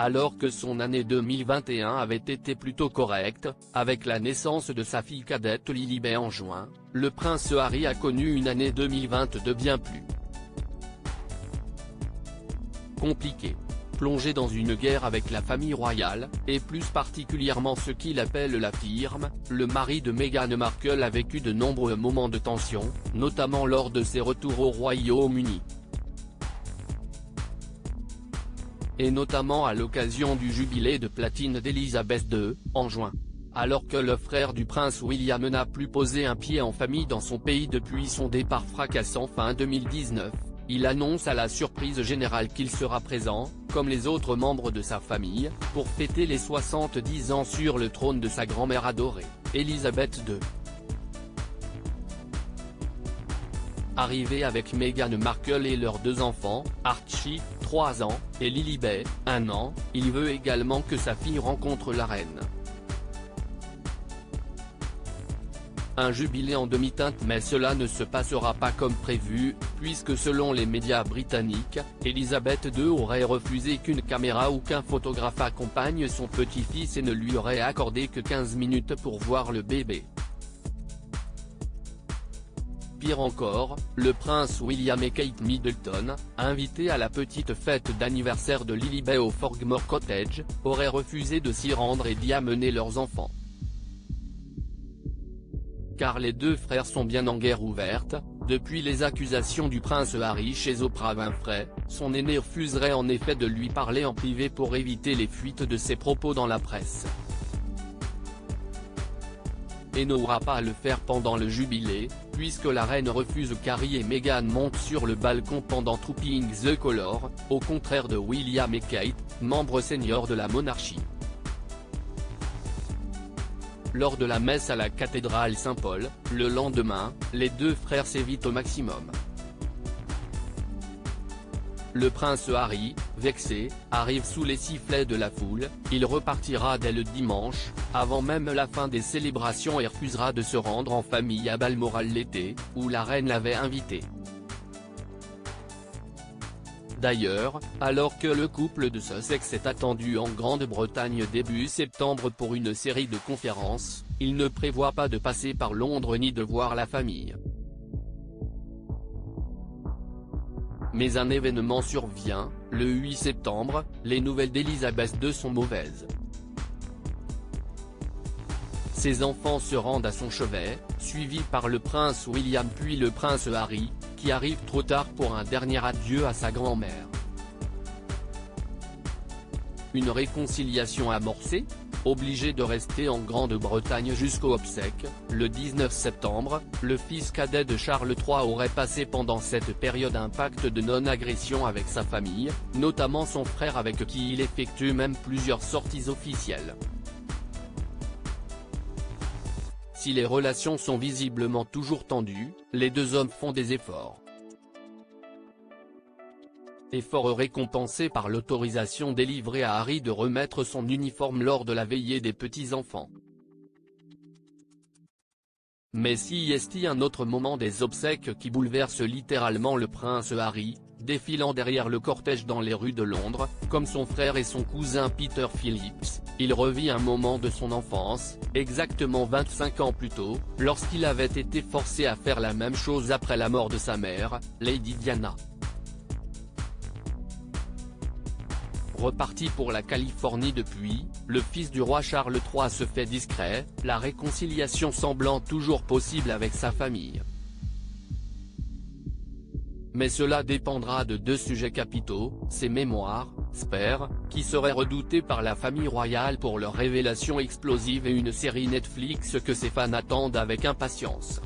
Alors que son année 2021 avait été plutôt correcte, avec la naissance de sa fille cadette Lilibet en juin, le prince Harry a connu une année 2022 bien plus compliquée. Plongé dans une guerre avec la famille royale, et plus particulièrement ce qu'il appelle la firme, le mari de Meghan Markle a vécu de nombreux moments de tension, notamment lors de ses retours au Royaume-Uni. Et notamment à l'occasion du jubilé de platine d'Elisabeth II, en juin. Alors que le frère du prince William n'a plus posé un pied en famille dans son pays depuis son départ fracassant fin 2019, il annonce à la surprise générale qu'il sera présent, comme les autres membres de sa famille, pour fêter les 70 ans sur le trône de sa grand-mère adorée, Elisabeth II. Arrivé avec Meghan Markle et leurs 2 enfants, Archie, 3 ans, et Lilibet, 1 an, il veut également que sa fille rencontre la reine. Un jubilé en demi-teinte, mais cela ne se passera pas comme prévu, puisque selon les médias britanniques, Elisabeth II aurait refusé qu'une caméra ou qu'un photographe accompagne son petit-fils et ne lui aurait accordé que 15 minutes pour voir le bébé. Pire encore, le prince William et Kate Middleton, invités à la petite fête d'anniversaire de Lilibet au Frogmore Cottage, auraient refusé de s'y rendre et d'y amener leurs enfants. Car les 2 frères sont bien en guerre ouverte, depuis les accusations du prince Harry chez Oprah Winfrey, son aîné refuserait en effet de lui parler en privé pour éviter les fuites de ses propos dans la presse. Et n'aura pas à le faire pendant le jubilé, puisque la reine refuse qu'Harry et Meghan montent sur le balcon pendant Trooping the Colour, au contraire de William et Kate, membres seniors de la monarchie. Lors de la messe à la cathédrale Saint-Paul, le lendemain, les 2 frères s'évitent au maximum. Le prince Harry, vexé, arrive sous les sifflets de la foule, il repartira dès le dimanche, avant même la fin des célébrations et refusera de se rendre en famille à Balmoral l'été, où la reine l'avait invité. D'ailleurs, alors que le couple de Sussex est attendu en Grande-Bretagne début septembre pour une série de conférences, il ne prévoit pas de passer par Londres ni de voir la famille. Mais un événement survient, le 8 septembre, les nouvelles d'Elisabeth II sont mauvaises. Ses enfants se rendent à son chevet, suivis par le prince William puis le prince Harry, qui arrive trop tard pour un dernier adieu à sa grand-mère. Une réconciliation amorcée ? Obligé de rester en Grande-Bretagne jusqu'aux obsèques, le 19 septembre, le fils cadet de Charles III aurait passé pendant cette période un pacte de non-agression avec sa famille, notamment son frère avec qui il effectue même plusieurs sorties officielles. Si les relations sont visiblement toujours tendues, les 2 hommes font des efforts. Efforts récompensés par l'autorisation délivrée à Harry de remettre son uniforme lors de la veillée des petits-enfants. Mais si est un autre moment des obsèques qui bouleverse littéralement le prince Harry, défilant derrière le cortège dans les rues de Londres, comme son frère et son cousin Peter Phillips, il revit un moment de son enfance, exactement 25 ans plus tôt, lorsqu'il avait été forcé à faire la même chose après la mort de sa mère, Lady Diana. Reparti pour la Californie depuis, le fils du roi Charles III se fait discret, la réconciliation semblant toujours possible avec sa famille. Mais cela dépendra de 2 sujets capitaux, ses mémoires, Spare, qui seraient redoutés par la famille royale pour leur révélation explosive et une série Netflix que ses fans attendent avec impatience.